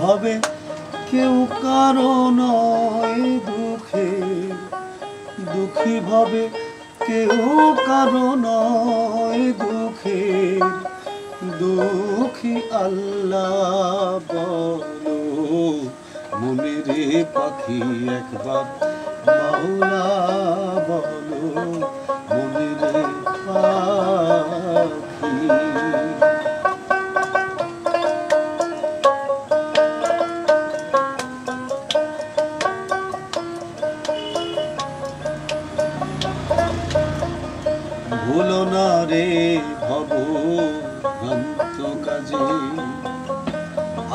হবে কেউ কারো নয় দুঃখে, দুঃখী ভবে কেউ কারো নয় দুঃখে, দুঃখী আল্লাহ বলো মনেরে পাখি একবার মাওলা বলো মনেরে পাখি। ভুলো না রে ভব ভ্রান্ত কাজে,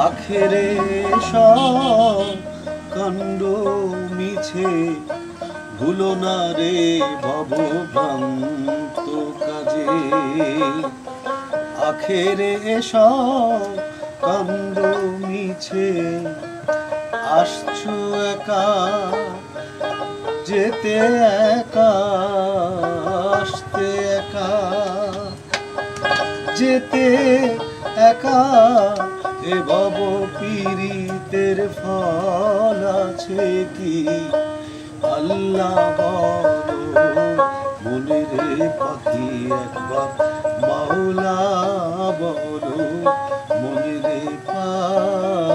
আখেরে সব কাণ্ড মিছে। ভুলো না রে ভব ভ্রান্ত কাজে, আখেরে সব কাণ্ড মিছে। আসছো একা যেতে একা, আসতে একা যেতে একা। এ ভব পীড়িতের ফল আছে কি আল্লাহ বলো মনেরে পাখি একবার মাওলা বলো মনেরে পাখি।